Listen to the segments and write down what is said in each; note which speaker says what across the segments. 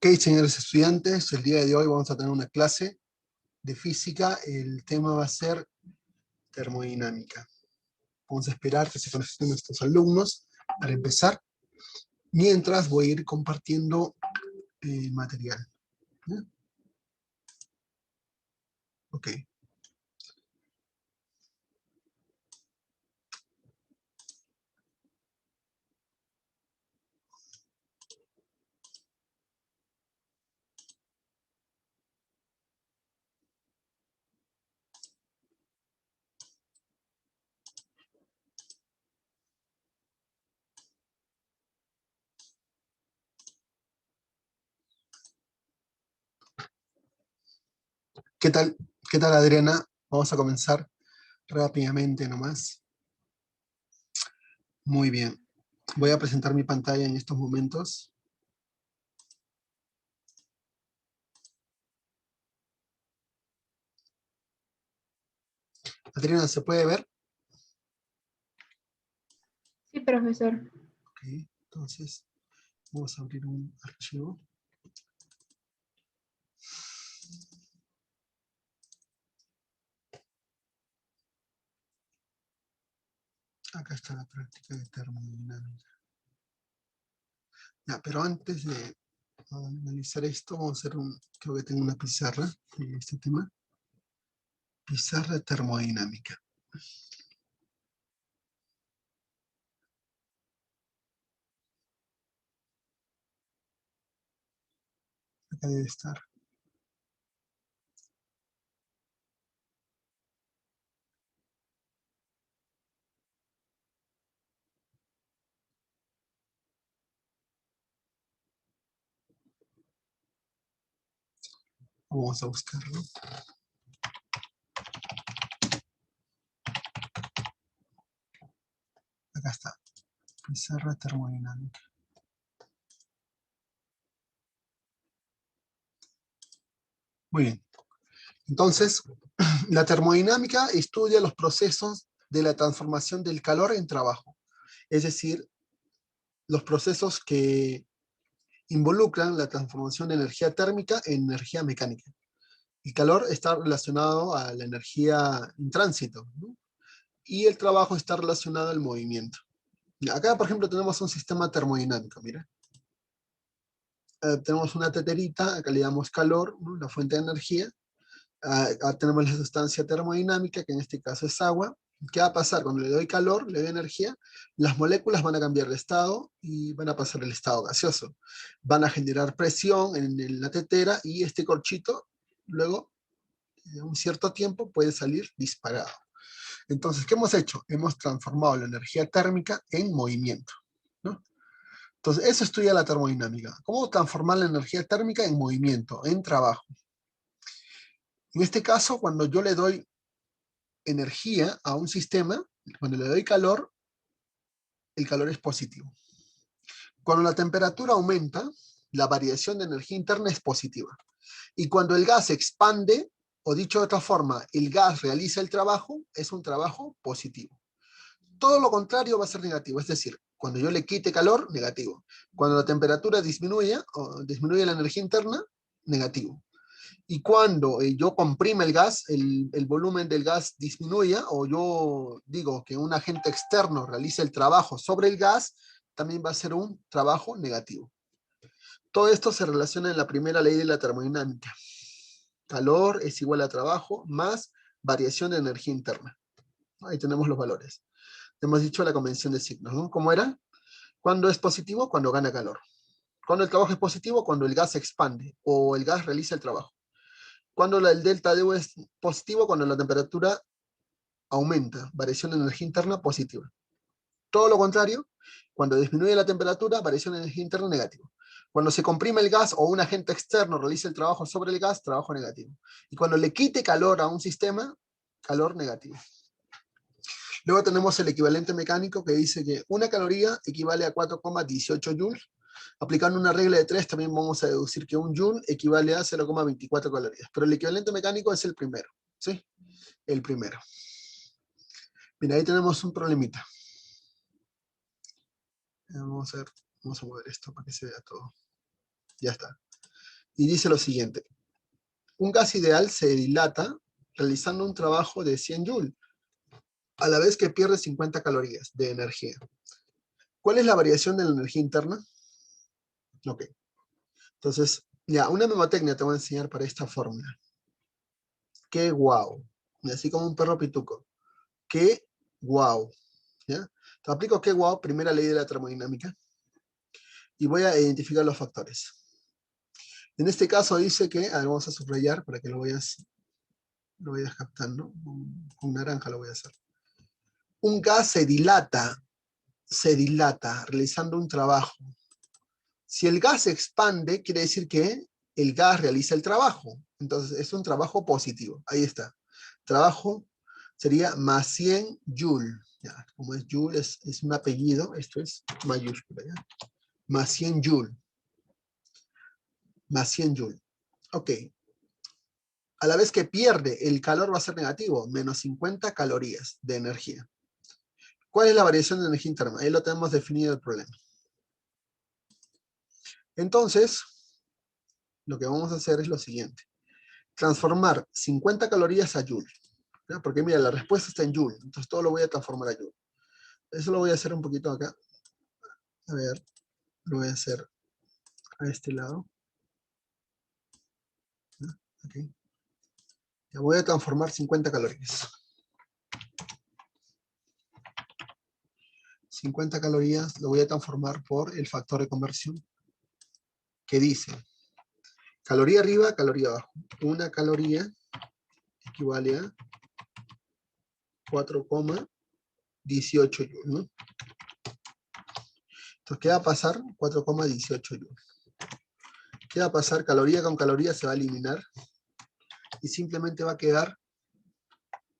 Speaker 1: Ok, señores estudiantes, el día de hoy vamos a tener una clase de física. El tema va a ser termodinámica. Vamos a esperar que se conecten nuestros alumnos para empezar, mientras voy a ir compartiendo material. ¿Ya? Ok. ¿Qué tal? ¿Qué tal, Adriana? Vamos a comenzar rápidamente nomás. Muy bien. Voy a presentar mi pantalla en estos momentos. Adriana, ¿se puede ver?
Speaker 2: Sí, profesor.
Speaker 1: Ok, entonces vamos a abrir un archivo. Acá está la práctica de termodinámica. Ya, pero antes de analizar esto, vamos a hacer creo que tengo una pizarra de este tema. Pizarra termodinámica. Acá debe estar. Vamos a buscarlo. Acá está. Pizarra termodinámica. Muy bien. Entonces, la termodinámica estudia los procesos de la transformación del calor en trabajo. Es decir, los procesos que involucran la transformación de energía térmica en energía mecánica. El calor está relacionado a la energía en tránsito, ¿no? Y el trabajo está relacionado al movimiento. Acá, por ejemplo, tenemos un sistema termodinámico, mira. Tenemos una teterita, acá le damos calor, ¿no? La fuente de energía. Tenemos la sustancia termodinámica, que en este caso es agua. ¿Qué va a pasar? Cuando le doy calor, le doy energía, las moléculas van a cambiar de estado y van a pasar al estado gaseoso. Van a generar presión en la tetera y este corchito, luego, de un cierto tiempo, puede salir disparado. Entonces, ¿qué hemos hecho? Hemos transformado la energía térmica en movimiento, ¿no? Entonces, eso estudia la termodinámica. ¿Cómo transformar la energía térmica en movimiento, en trabajo? En este caso, cuando yo le doy energía a un sistema, cuando le doy calor, el calor es positivo. Cuando la temperatura aumenta, la variación de energía interna es positiva. Y cuando el gas se expande, o dicho de otra forma, el gas realiza el trabajo, es un trabajo positivo. Todo lo contrario va a ser negativo, es decir, cuando yo le quite calor, negativo. Cuando la temperatura disminuya, o disminuye la energía interna, negativo. Y cuando yo comprime el gas, el volumen del gas disminuya, o yo digo que un agente externo realice el trabajo sobre el gas, también va a ser un trabajo negativo. Todo esto se relaciona en la primera ley de la termodinámica. Calor es igual a trabajo más variación de energía interna. Ahí tenemos los valores. Hemos dicho la convención de signos, ¿no? ¿Cómo era? Cuando es positivo, cuando gana calor. Cuando el trabajo es positivo, cuando el gas se expande o el gas realiza el trabajo. Cuando el delta D es positivo, cuando la temperatura aumenta, variación de energía interna positiva. Todo lo contrario, cuando disminuye la temperatura, variación de energía interna negativa. Cuando se comprime el gas o un agente externo realiza el trabajo sobre el gas, trabajo negativo. Y cuando le quite calor a un sistema, calor negativo. Luego tenemos el equivalente mecánico que dice que una caloría equivale a 4,18 joules. Aplicando una regla de 3 también vamos a deducir que un joule equivale a 0,24 calorías. Pero el equivalente mecánico es el primero, ¿sí? El primero. Mira, ahí tenemos un problemita. Vamos a ver, vamos a mover esto para que se vea todo. Ya está. Y dice lo siguiente. Un gas ideal se dilata realizando un trabajo de 100 joules, a la vez que pierde 50 calorías de energía. ¿Cuál es la variación de la energía interna? Ok. Entonces, ya, una memotecnia te voy a enseñar para esta fórmula. Qué guau. Así como un perro pituco. Qué guau. ¿Ya? Te aplico qué guau, primera ley de la termodinámica. Y voy a identificar los factores. En este caso dice que, a ver, vamos a subrayar para que lo vayas captando. Con naranja lo voy a hacer. Un gas se dilata realizando un trabajo. Si el gas se expande, quiere decir que el gas realiza el trabajo. Entonces es un trabajo positivo. Ahí está. Trabajo sería más 100 joule. Ya, como es joule, es un apellido, esto es mayúscula. ¿Ya? Más 100 joule. Más 100 joule. Ok. A la vez que pierde, el calor va a ser negativo, menos 50 calorías de energía. ¿Cuál es la variación de energía interna? Ahí lo tenemos definido el problema. Entonces, lo que vamos a hacer es lo siguiente. Transformar 50 calorías a joule. ¿Ya? Porque mira, la respuesta está en joule. Entonces todo lo voy a transformar a joule. Eso lo voy a hacer un poquito acá. A ver, lo voy a hacer a este lado. ¿Ya? Okay. Ya voy a transformar 50 calorías. 50 calorías lo voy a transformar por el factor de conversión que dice caloría arriba, caloría abajo. Una caloría equivale a 4,18 joules, ¿no? Entonces, ¿qué va a pasar? 4,18 joules. ¿Qué va a pasar? Caloría con caloría se va a eliminar y simplemente va a quedar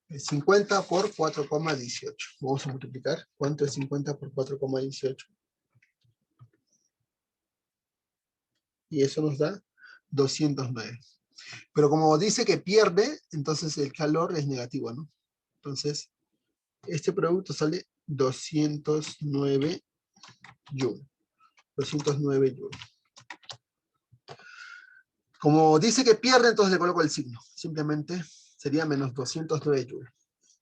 Speaker 1: 50 por 4,18. Vamos a multiplicar. ¿Cuánto es 50 por 4,18? Y eso nos da 209. Pero como dice que pierde, entonces el calor es negativo, ¿no? Entonces, este producto sale 209 joules. 209 joules. Como dice que pierde, entonces le coloco el signo. Simplemente sería menos 209 joules.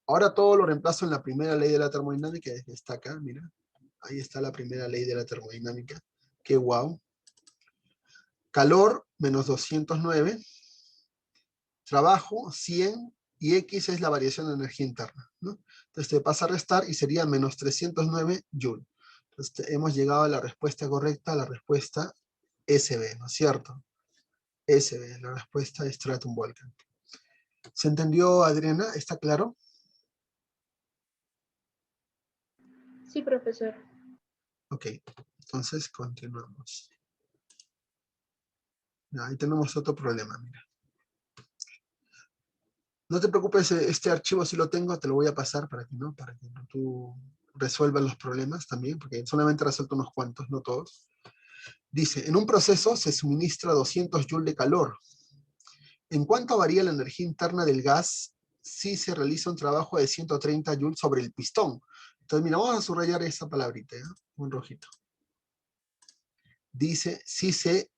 Speaker 1: Ahora todo lo reemplazo en la primera ley de la termodinámica, que está acá, mira. Ahí está la primera ley de la termodinámica. Qué guau. Calor, menos 209. Trabajo, 100. Y X es la variación de energía interna, ¿no? Entonces te pasa a restar y sería menos 309 joules. Entonces hemos llegado a la respuesta correcta, la respuesta SB, ¿no es cierto? SB, la respuesta es Stratum Volcan. ¿Se entendió, Adriana? ¿Está claro?
Speaker 2: Sí, profesor.
Speaker 1: Ok, entonces continuamos. Ahí tenemos otro problema, mira. No te preocupes, este archivo sí lo tengo, te lo voy a pasar para que tú resuelvas los problemas también, porque solamente resuelto unos cuantos, no todos. Dice, en un proceso se suministra 200 joules de calor. ¿En cuánto varía la energía interna del gas si se realiza un trabajo de 130 joules sobre el pistón? Entonces, mira, vamos a subrayar esa palabrita, ¿eh? Un rojito. Dice, si se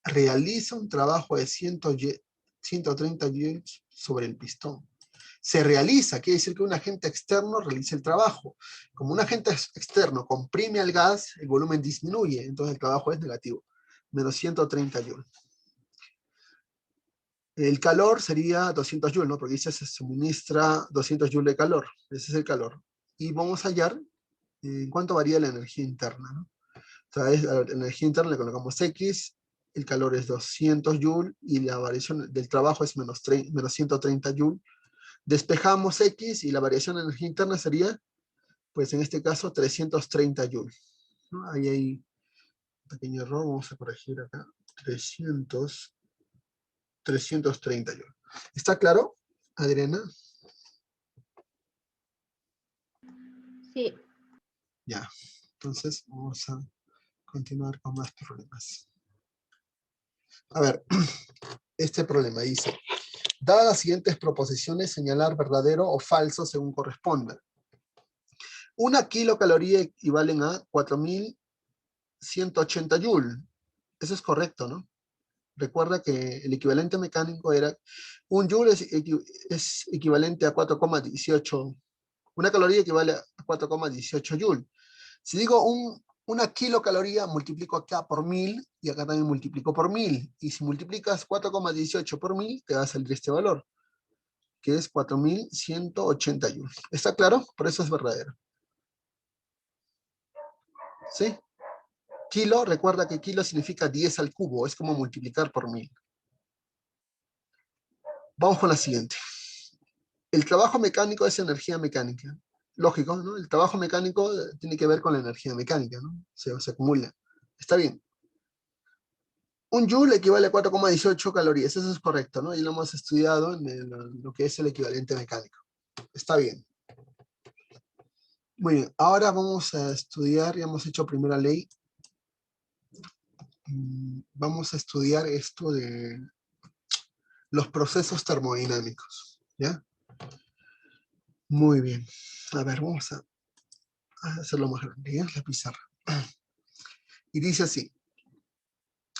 Speaker 1: realiza un trabajo de 130 joules sobre el pistón. Se realiza, quiere decir que un agente externo realiza el trabajo. Como un agente externo comprime al gas, el volumen disminuye, entonces el trabajo es negativo. Menos 130 joules. El calor sería 200 joules, ¿no? Porque dice se suministra 200 joules de calor. Ese es el calor. Y vamos a hallar en cuánto varía la energía interna, ¿no? Entonces, a la energía interna le colocamos X, el calor es 200 joules y la variación del trabajo es menos 130 joules. Despejamos X y la variación de energía interna sería, pues en este caso, 330 joules, ¿no? Ahí hay un pequeño error, vamos a corregir acá. 330 joules. ¿Está claro, Adriana?
Speaker 2: Sí.
Speaker 1: Ya, entonces vamos a continuar con más problemas. A ver, este problema dice, dadas las siguientes proposiciones, señalar verdadero o falso según corresponda. Una kilocaloría equivalen a 4.180 joules. Eso es correcto, ¿no? Recuerda que el equivalente mecánico era, un joule es equivalente a 4,18, una caloría equivale a 4,18 joule. Si digo una kilocaloría, multiplico acá por 1000 y acá también multiplico por 1000. Y si multiplicas 4,18 por 1000, te va a salir este valor, que es 4180 joules. ¿Está claro? Por eso es verdadero. ¿Sí? Kilo, recuerda que kilo significa 10 al cubo, es como multiplicar por 1000. Vamos con la siguiente. El trabajo mecánico es energía mecánica. Lógico, ¿no? El trabajo mecánico tiene que ver con la energía mecánica, ¿no? Se acumula. Está bien. Un joule equivale a 4,18 calorías, eso es correcto, ¿no? Y lo hemos estudiado en lo que es el equivalente mecánico. Está bien. Muy bien, ahora vamos a estudiar, ya hemos hecho primera ley. Vamos a estudiar esto de los procesos termodinámicos, ¿ya? Muy bien. A ver, vamos a hacerlo más grande, ¿ya? La pizarra. Y dice así.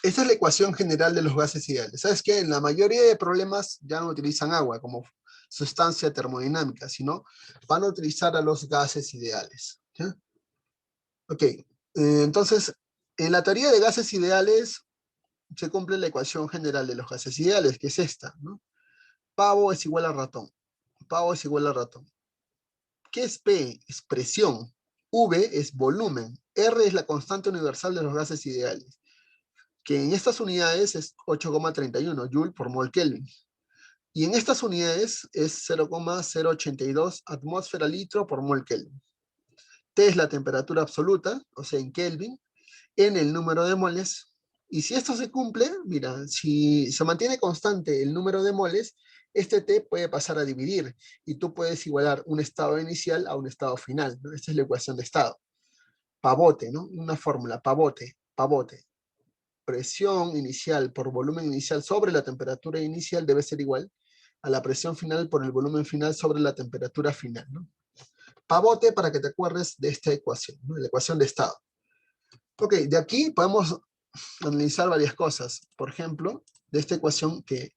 Speaker 1: Esta es la ecuación general de los gases ideales. ¿Sabes qué? En la mayoría de problemas ya no utilizan agua como sustancia termodinámica, sino van a utilizar a los gases ideales. ¿Ya? Ok, entonces, en la teoría de gases ideales se cumple la ecuación general de los gases ideales, que es esta, ¿no? Pavo es igual a ratón. Pavo es igual a ratón. ¿Qué es P? Es presión. V es volumen. R es la constante universal de los gases ideales, que en estas unidades es 8,31 Joule por mol Kelvin. Y en estas unidades es 0,082 atmósfera litro por mol Kelvin. T es la temperatura absoluta, o sea, en Kelvin, en el número de moles. Y si esto se cumple, mira, si se mantiene constante el número de moles, este T puede pasar a dividir y tú puedes igualar un estado inicial a un estado final, ¿no? Esta es la ecuación de estado. Pavote, ¿no? Una fórmula, pavote. Presión inicial por volumen inicial sobre la temperatura inicial debe ser igual a la presión final por el volumen final sobre la temperatura final, ¿no? Pavote para que te acuerdes de esta ecuación, ¿no? La ecuación de estado. Ok, de aquí podemos analizar varias cosas. Por ejemplo, de esta ecuación que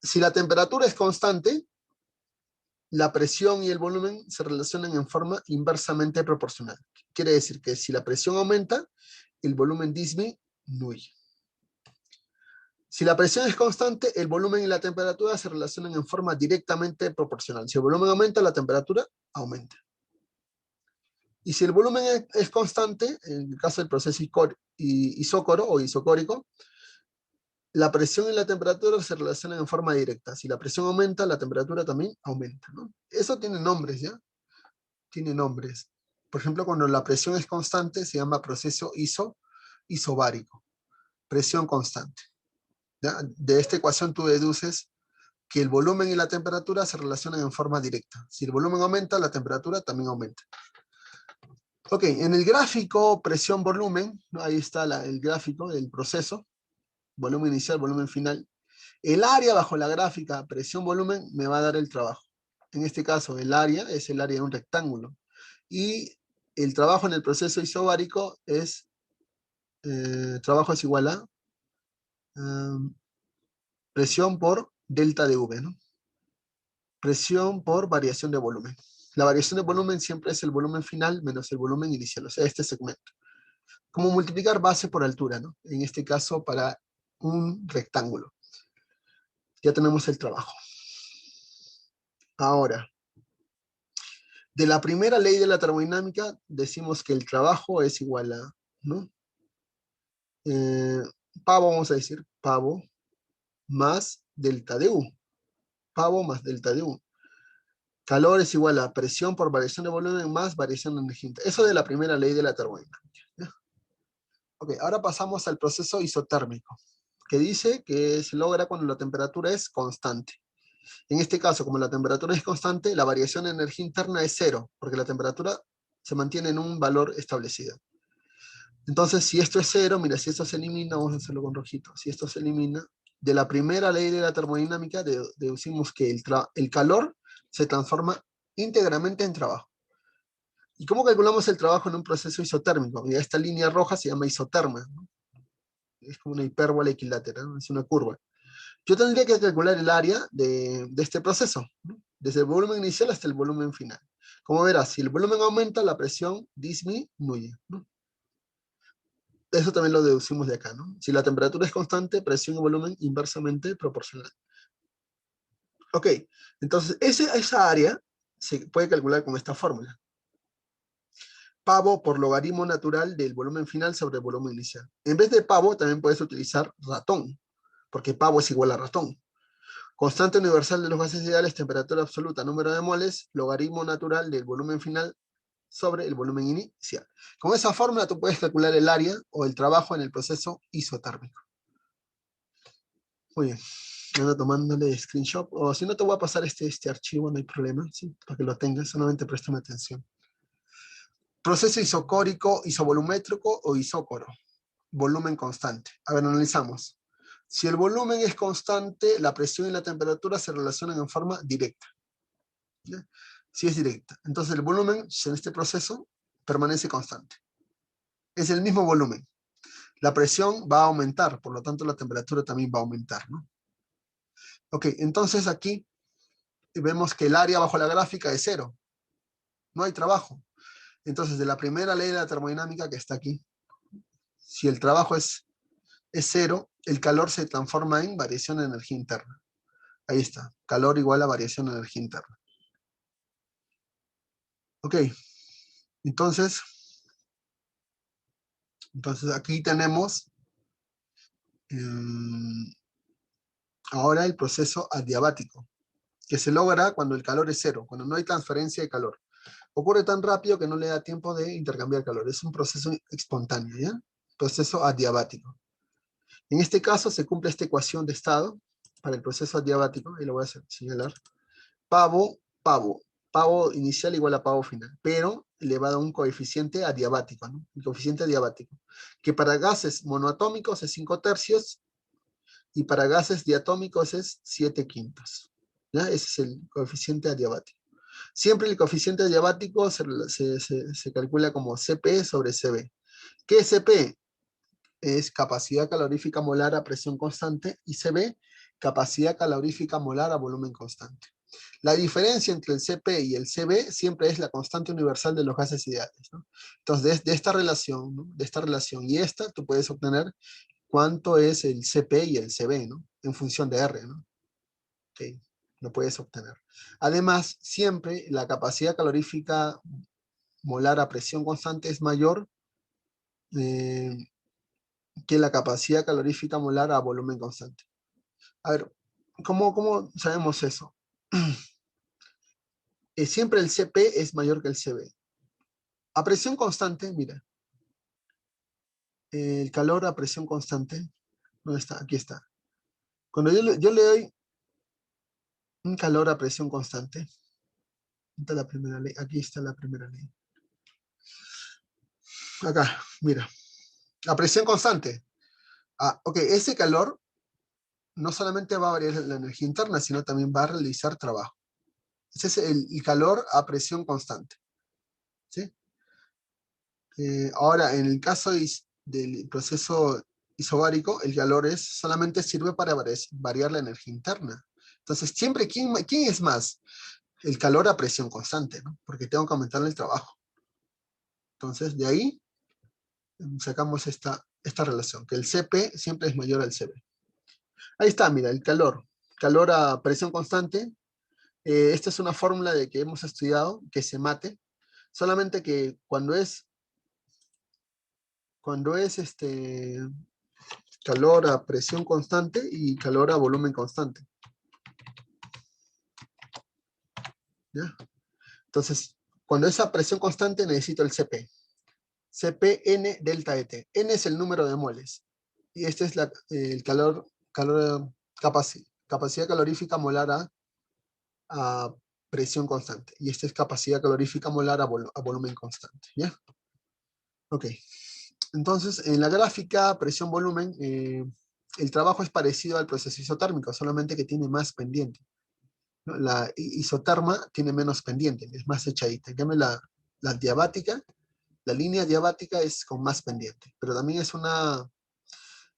Speaker 1: si la temperatura es constante, la presión y el volumen se relacionan en forma inversamente proporcional. Quiere decir que si la presión aumenta, el volumen disminuye. Si la presión es constante, el volumen y la temperatura se relacionan en forma directamente proporcional. Si el volumen aumenta, la temperatura aumenta. Y si el volumen es constante, en el caso del proceso isócoro o isocórico, la presión y la temperatura se relacionan en forma directa. Si la presión aumenta, la temperatura también aumenta, ¿no? Eso tiene nombres, ¿ya? Tiene nombres. Por ejemplo, cuando la presión es constante, se llama proceso isobárico. Presión constante. ¿Ya? De esta ecuación tú deduces que el volumen y la temperatura se relacionan en forma directa. Si el volumen aumenta, la temperatura también aumenta. Ok, en el gráfico presión-volumen, ¿no? Ahí está el gráfico del proceso, volumen inicial, volumen final. El área bajo la gráfica presión-volumen me va a dar el trabajo. En este caso, el área es el área de un rectángulo. Y el trabajo en el proceso isobárico es, trabajo es igual a presión por delta de V, ¿no? Presión por variación de volumen. La variación de volumen siempre es el volumen final menos el volumen inicial, o sea, este segmento. Como multiplicar base por altura, ¿no? En este caso, para un rectángulo. Ya tenemos el trabajo. Ahora, de la primera ley de la termodinámica, decimos que el trabajo es igual a, ¿no? Pavo, vamos a decir, pavo más delta de U. Pavo más delta de U. Calor es igual a presión por variación de volumen más variación de energía. Eso de la primera ley de la termodinámica. ¿Ya? Ok, ahora pasamos al proceso isotérmico, que dice que se logra cuando la temperatura es constante. En este caso, como la temperatura es constante, la variación de energía interna es cero, porque la temperatura se mantiene en un valor establecido. Entonces, si esto es cero, mira, si esto se elimina, vamos a hacerlo con rojito, si esto se elimina, de la primera ley de la termodinámica deducimos que el calor se transforma íntegramente en trabajo. ¿Y cómo calculamos el trabajo en un proceso isotérmico? Mira, esta línea roja se llama isoterma, ¿no? es como una hipérbola equilátera, ¿no? Es una curva. Yo tendría que calcular el área de este proceso, ¿no? Desde el volumen inicial hasta el volumen final. Como verás, si el volumen aumenta, la presión disminuye, ¿no? Eso también lo deducimos de acá, ¿no? Si la temperatura es constante, presión y volumen inversamente proporcional. Ok, entonces esa área se puede calcular con esta fórmula. Pavo por logaritmo natural del volumen final sobre el volumen inicial. En vez de pavo, también puedes utilizar ratón, porque pavo es igual a ratón. Constante universal de los gases ideales, temperatura absoluta, número de moles, logaritmo natural del volumen final sobre el volumen inicial. Con esa fórmula tú puedes calcular el área o el trabajo en el proceso isotérmico. Muy bien. Ando tomándole screenshot, o si no te voy a pasar este archivo, no hay problema, ¿sí? Para que lo tengas, solamente préstame atención. Proceso isocórico, isovolumétrico o isócoro. Volumen constante. A ver, analizamos. Si el volumen es constante, la presión y la temperatura se relacionan en forma directa. ¿Ya? Si es directa. Entonces el volumen en este proceso permanece constante. Es el mismo volumen. La presión va a aumentar, por lo tanto la temperatura también va a aumentar, ¿no? Ok, entonces aquí vemos que el área bajo la gráfica es cero. No hay trabajo. Entonces, de la primera ley de la termodinámica que está aquí, si el trabajo es cero, el calor se transforma en variación de energía interna. Ahí está, calor igual a variación de energía interna. Ok, entonces aquí tenemos ahora el proceso adiabático, que se logra cuando el calor es cero, cuando no hay transferencia de calor. Ocurre tan rápido que no le da tiempo de intercambiar calor. Es un proceso espontáneo, ¿ya? Proceso adiabático. En este caso se cumple esta ecuación de estado para el proceso adiabático, y lo voy a señalar. Pavo inicial igual a pavo final, pero elevado a un coeficiente adiabático, ¿no? El coeficiente adiabático, que para gases monoatómicos es 5/3 y para gases diatómicos es 7/5. ¿Ya? Ese es el coeficiente adiabático. Siempre el coeficiente adiabático se calcula como Cp sobre Cv. ¿Qué es Cp? Es capacidad calorífica molar a presión constante y Cv, capacidad calorífica molar a volumen constante. La diferencia entre el Cp y el Cv siempre es la constante universal de los gases ideales, ¿no? Entonces, de esta relación, ¿no? De esta relación y esta, tú puedes obtener cuánto es el Cp y el Cv, ¿no? En función de R, ¿no? Okay. Lo puedes obtener. Además, siempre la capacidad calorífica molar a presión constante es mayor que la capacidad calorífica molar a volumen constante. A ver, ¿cómo sabemos eso? Siempre el Cp es mayor que el Cv. A presión constante, mira, el calor a presión constante, ¿dónde está? Aquí está. Cuando yo le doy un calor a presión constante, ¿dónde está la primera ley? Aquí está la primera ley. Acá, mira, a presión constante. Ok, ese calor no solamente va a variar la energía interna, sino también va a realizar trabajo. Ese es el calor a presión constante. ¿Sí? Ahora, en el caso del proceso isobárico, el calor solamente sirve para variar la energía interna. Entonces, siempre, ¿quién es más? El calor a presión constante, ¿no? Porque tengo que aumentarle el trabajo. Entonces, de ahí sacamos esta relación, que el Cp siempre es mayor al Cv. Ahí está, mira, el calor. Calor a presión constante. Esta es una fórmula de que hemos estudiado, que se mate. Solamente que cuando es calor a presión constante y calor a volumen constante. ¿Ya? Entonces, cuando es a presión constante necesito el Cp. Cpn delta Et. N es el número de moles. Y este es el capacidad calorífica molar a presión constante. Y esta es capacidad calorífica molar a volumen constante. ¿Ya? Ok. Entonces, en la gráfica presión-volumen, el trabajo es parecido al proceso isotérmico, solamente que tiene más pendiente, ¿no? La isoterma tiene menos pendiente, es más echadita. En cambio, la diabática, la línea diabática es con más pendiente, pero también es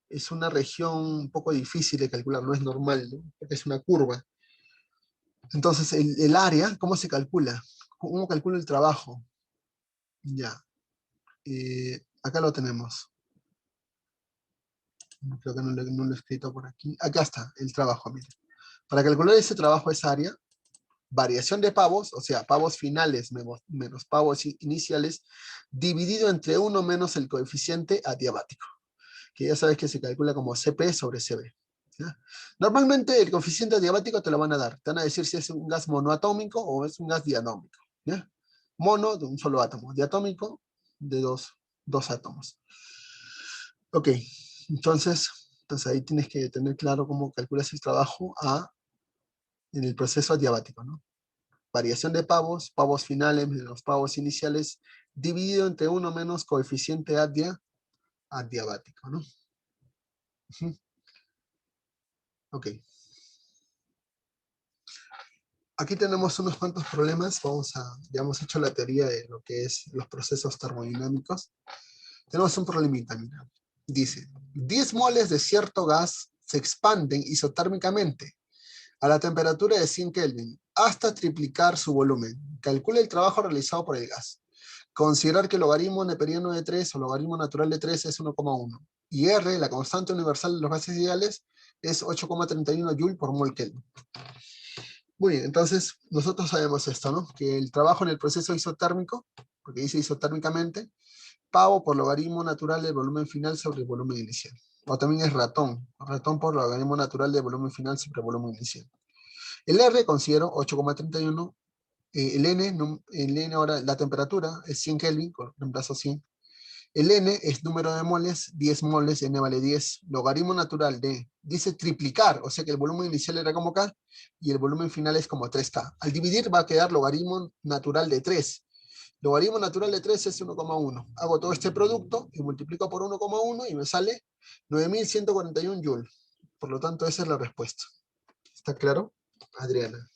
Speaker 1: es una región un poco difícil de calcular, no es normal, ¿no? Porque es una curva. Entonces, el área, ¿cómo se calcula? ¿Cómo calculo el trabajo? Ya. Acá lo tenemos. Creo que no lo he escrito por aquí. Acá está, el trabajo, mire. Para calcular ese trabajo, esa área, variación de pavos, o sea, pavos finales menos pavos iniciales, dividido entre 1 menos el coeficiente adiabático, que ya sabes que se calcula como CP sobre CB. ¿Ya? Normalmente el coeficiente adiabático te lo van a dar. Te van a decir si es un gas monoatómico o es un gas diatómico. ¿Ya? Mono de un solo átomo, diatómico de dos átomos. Ok, entonces ahí tienes que tener claro cómo calculas el trabajo en el proceso adiabático, ¿no? Variación de pavos, pavos finales menos pavos iniciales, dividido entre 1 menos coeficiente adiabático, ¿no? Ok. Aquí tenemos unos cuantos problemas. Ya hemos hecho la teoría de lo que es los procesos termodinámicos. Tenemos un problemita, mira. Dice, 10 moles de cierto gas se expanden isotérmicamente a la temperatura de 100 Kelvin hasta triplicar su volumen. Calcula el trabajo realizado por el gas. Considerar que el logaritmo neperiano de 3 o logaritmo natural de 3 es 1,1. Y R, la constante universal de los gases ideales, es 8,31 Joule por mol Kelvin. Muy bien, entonces nosotros sabemos esto, ¿no? Que el trabajo en el proceso isotérmico, porque dice isotérmicamente, pavo por logaritmo natural del volumen final sobre el volumen inicial. O también es ratón por logaritmo natural del volumen final sobre el volumen inicial. El R considero 8,31. El N ahora, la temperatura es 100 Kelvin, reemplazo 100. El N es número de moles, 10 moles, N vale 10. Logaritmo natural de, dice triplicar, o sea que el volumen inicial era como K y el volumen final es como 3K. Al dividir va a quedar logaritmo natural de 3. Logaritmo natural de 3 es 1,1. Hago todo este producto y multiplico por 1,1 y me sale 9141 Joule. Por lo tanto, esa es la respuesta. ¿Está claro, Adriana?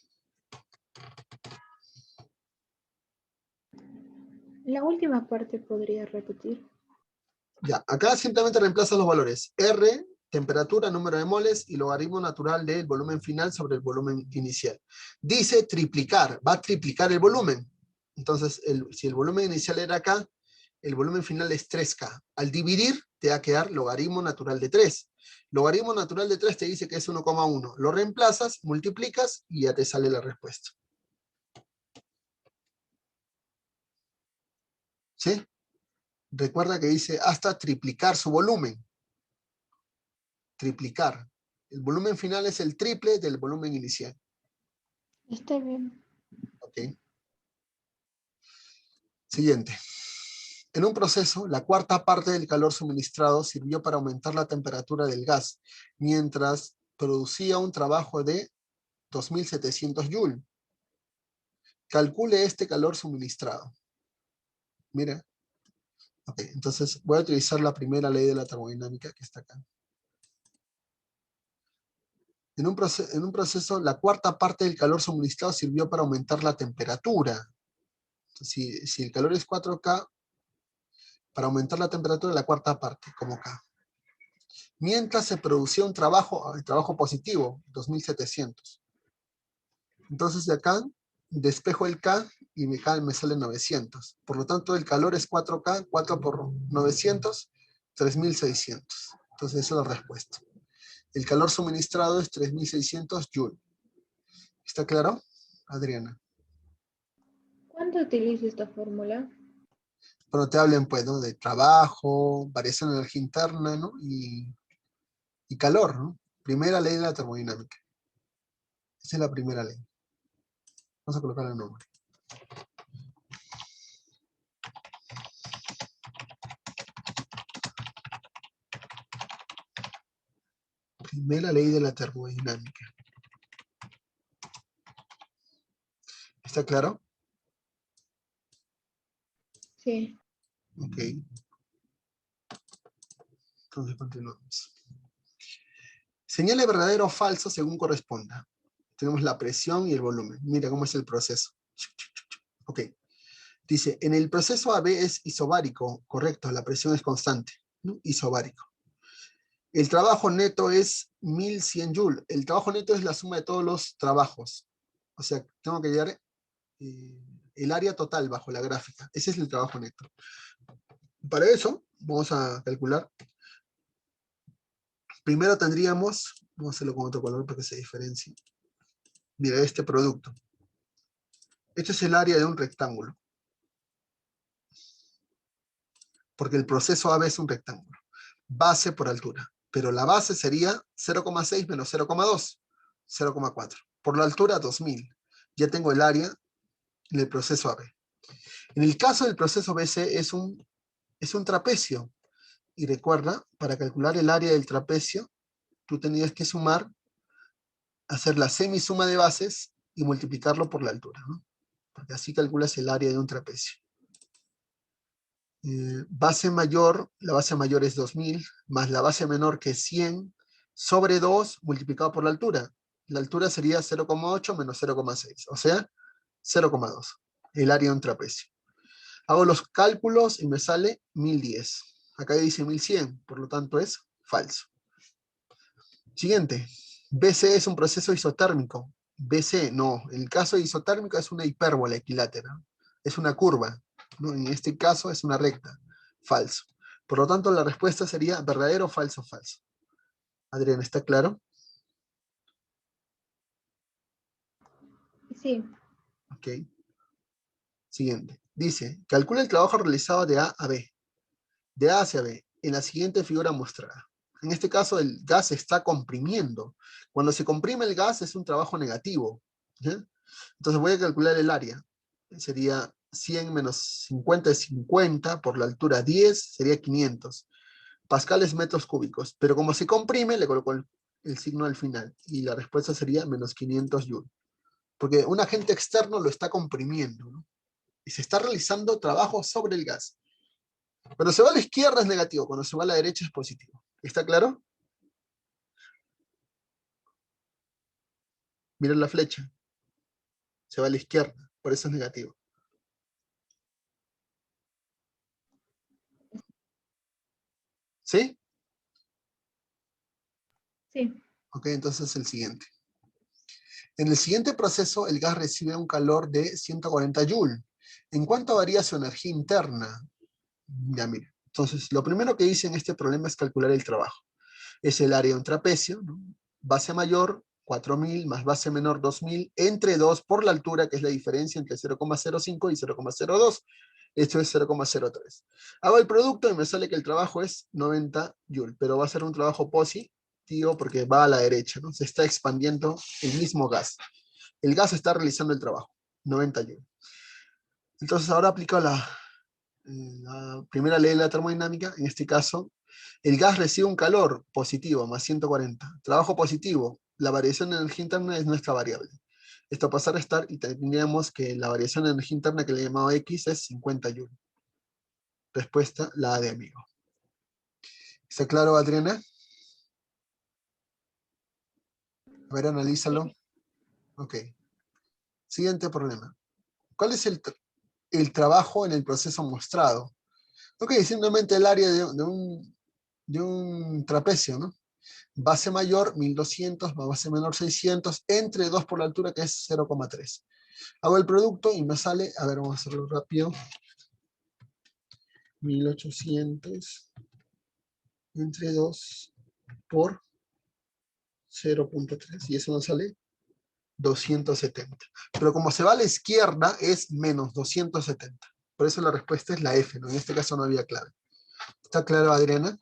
Speaker 2: La última parte podría repetir.
Speaker 1: Ya, acá simplemente reemplazas los valores. R, temperatura, número de moles y logaritmo natural del volumen final sobre el volumen inicial. Dice triplicar, va a triplicar el volumen. Entonces, si el volumen inicial era K, el volumen final es 3K. Al dividir, te va a quedar logaritmo natural de 3. Logaritmo natural de 3 te dice que es 1,1. Lo reemplazas, multiplicas y ya te sale la respuesta. ¿Sí? Recuerda que dice hasta triplicar su volumen. Triplicar. El volumen final es el triple del volumen inicial.
Speaker 2: Está bien.
Speaker 1: ¿Ok? Siguiente. En un proceso, la cuarta parte del calor suministrado sirvió para aumentar la temperatura del gas, mientras producía un trabajo de 2700 Joule. Calcule este calor suministrado. Mira. Ok, entonces voy a utilizar la primera ley de la termodinámica que está acá. En un proceso, la cuarta parte del calor suministrado sirvió para aumentar la temperatura. Entonces, si el calor es 4K, para aumentar la temperatura, la cuarta parte, como K. Mientras se producía un trabajo, el trabajo positivo, 2700. Entonces de acá, despejo el K y me sale 900. Por lo tanto, el calor es 4K, 4 por 900, 3600. Entonces esa es la respuesta. El calor suministrado es 3600 Joule. ¿Está claro, Adriana?
Speaker 2: ¿Cuándo utilizo esta fórmula?
Speaker 1: Cuando te hablen, pues, ¿no? De trabajo, variación de energía interna, ¿no? Y calor, ¿no? Primera ley de la termodinámica. Esa es la primera ley. Vamos a colocar el nombre. Primera ley de la termodinámica. ¿Está claro?
Speaker 2: Sí.
Speaker 1: Ok. Entonces continuamos. Señale verdadero o falso según corresponda. Tenemos la presión y el volumen. Mira cómo es el proceso. Ok. Dice, en el proceso AB es isobárico. Correcto, la presión es constante, ¿no? Isobárico. El trabajo neto es 1100 joules. El trabajo neto es la suma de todos los trabajos. O sea, tengo que hallar el área total bajo la gráfica. Ese es el trabajo neto. Para eso, vamos a calcular. Primero tendríamos, vamos a hacerlo con otro color para que se diferencie. Mira, este producto. Este es el área de un rectángulo. Porque el proceso AB es un rectángulo. Base por altura. Pero la base sería 0,6 menos 0,2. 0,4. Por la altura, 2000. Ya tengo el área del proceso AB. En el caso del proceso BC es un trapecio. Y recuerda, para calcular el área del trapecio, tú tenías que sumar, hacer la semisuma de bases y multiplicarlo por la altura, ¿no? Porque así calculas el área de un trapecio. Base mayor, la base mayor es 2000, más la base menor que es 100, sobre 2 multiplicado por la altura. La altura sería 0,8 menos 0,6, o sea, 0,2, el área de un trapecio. Hago los cálculos y me sale 1010. Acá dice 1100, por lo tanto es falso. Siguiente. BC es un proceso isotérmico. BC, no. En el caso isotérmico es una hipérbola equilátera. Es una curva, ¿no? En este caso es una recta. Falso. Por lo tanto, la respuesta sería verdadero, falso, falso. Adrián, ¿está claro?
Speaker 2: Sí.
Speaker 1: Ok. Siguiente. Dice, calcula el trabajo realizado de A a B. De A hacia B, en la siguiente figura mostrada. En este caso, el gas se está comprimiendo. Cuando se comprime el gas es un trabajo negativo. ¿Ya? Entonces voy a calcular el área. Sería 100 menos 50 es 50, por la altura 10 sería 500. Pascales metros cúbicos. Pero como se comprime, le coloco el signo al final. Y la respuesta sería menos 500 joules. Porque un agente externo lo está comprimiendo, ¿no? Y se está realizando trabajo sobre el gas. Cuando se va a la izquierda es negativo, cuando se va a la derecha es positivo. ¿Está claro? Miren la flecha. Se va a la izquierda, por eso es negativo. ¿Sí?
Speaker 2: Sí.
Speaker 1: Ok, entonces el siguiente. En el siguiente proceso, el gas recibe un calor de 140 joules. ¿En cuánto varía su energía interna? Ya, mire. Entonces, lo primero que hice en este problema es calcular el trabajo. Es el área de un trapecio, ¿no? Base mayor, 4000, más base menor, 2000, entre 2 por la altura, que es la diferencia entre 0,05 y 0,02. Esto es 0,03. Hago el producto y me sale que el trabajo es 90 joules, pero va a ser un trabajo positivo porque va a la derecha, ¿no? Se está expandiendo el mismo gas. El gas está realizando el trabajo, 90 joules. Entonces ahora aplico la primera ley de la termodinámica. En este caso, el gas recibe un calor positivo, más 140. Trabajo positivo, la variación de energía interna es nuestra variable. Esto pasa a restar y tendríamos que la variación de energía interna que le he llamado X es 50 joules. Respuesta, la A de amigo. ¿Está claro, Adriana? A ver, analízalo.
Speaker 2: Sí.
Speaker 1: Ok. Siguiente problema. ¿Cuál es el trabajo en el proceso mostrado? Ok, simplemente el área de un trapecio, ¿no? Base mayor 1200, más base menor 600, entre 2 por la altura, que es 0,3. Hago el producto y me sale, a ver, vamos a hacerlo rápido. 1800 entre 2 por 0,3. Y eso nos sale 270. Pero como se va a la izquierda, es menos 270. Por eso la respuesta es la F, ¿no? En este caso no había clave. ¿Está claro, Adriana?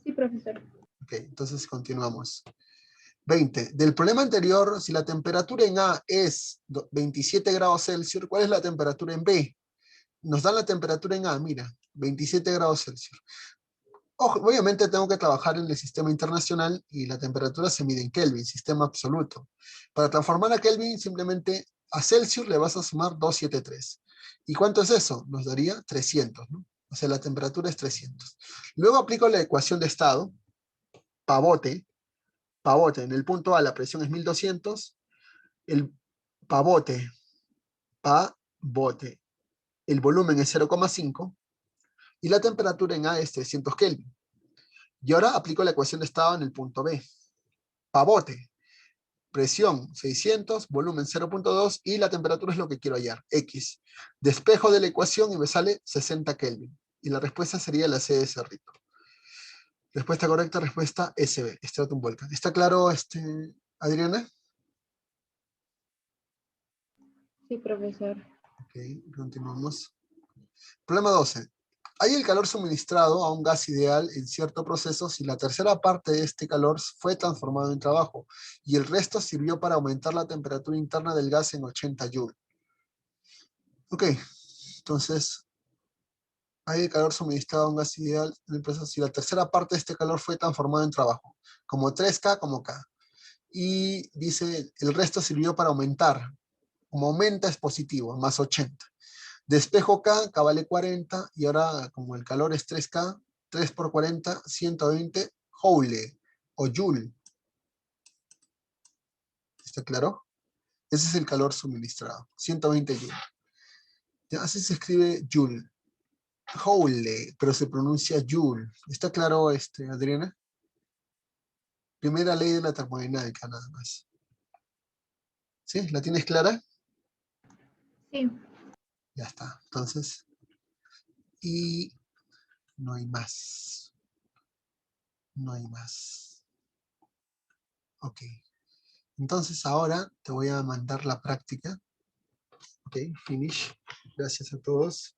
Speaker 2: Sí, profesor.
Speaker 1: Ok, entonces continuamos. 20. Del problema anterior, si la temperatura en A es 27 grados Celsius, ¿cuál es la temperatura en B? Nos dan la temperatura en A, mira, 27 grados Celsius. Ojo, obviamente tengo que trabajar en el sistema internacional y la temperatura se mide en Kelvin, sistema absoluto. Para transformar a Kelvin, simplemente a Celsius le vas a sumar 273. ¿Y cuánto es eso? Nos daría 300, ¿no? O sea, la temperatura es 300. Luego aplico la ecuación de estado, pavote, en el punto A la presión es 1200, el pavote, el volumen es 0,5, Y la temperatura en A es 300 Kelvin. Y ahora aplico la ecuación de estado en el punto B. Pavote. Presión 600, volumen 0.2 y la temperatura es lo que quiero hallar, X. Despejo de la ecuación y me sale 60 Kelvin. Y la respuesta sería la C de Cerrito. Respuesta correcta, respuesta SB, Stratum Volcan. ¿Está claro, Adriana?
Speaker 2: Sí, profesor.
Speaker 1: Ok, continuamos. Problema 12. Hay el calor suministrado a un gas ideal en cierto proceso si la tercera parte de este calor fue transformado en trabajo y el resto sirvió para aumentar la temperatura interna del gas en 80 Joule. Ok, entonces hay el calor suministrado a un gas ideal en el proceso si la tercera parte de este calor fue transformado en trabajo, como 3K como K. Y dice, el resto sirvió para aumentar. Como aumenta es positivo, más 80. Despejo K vale 40, y ahora como el calor es 3K, 3 por 40, 120 Joule, o Joule. ¿Está claro? Ese es el calor suministrado, 120 Joule. Ya, así se escribe Joule. Joule, pero se pronuncia Joule. ¿Está claro, Adriana? Primera ley de la termodinámica, nada más. ¿Sí? ¿La tienes clara?
Speaker 2: Sí.
Speaker 1: Ya está. Entonces, y no hay más. No hay más. Ok. Entonces ahora te voy a mandar la práctica. Ok, finish. Gracias a todos.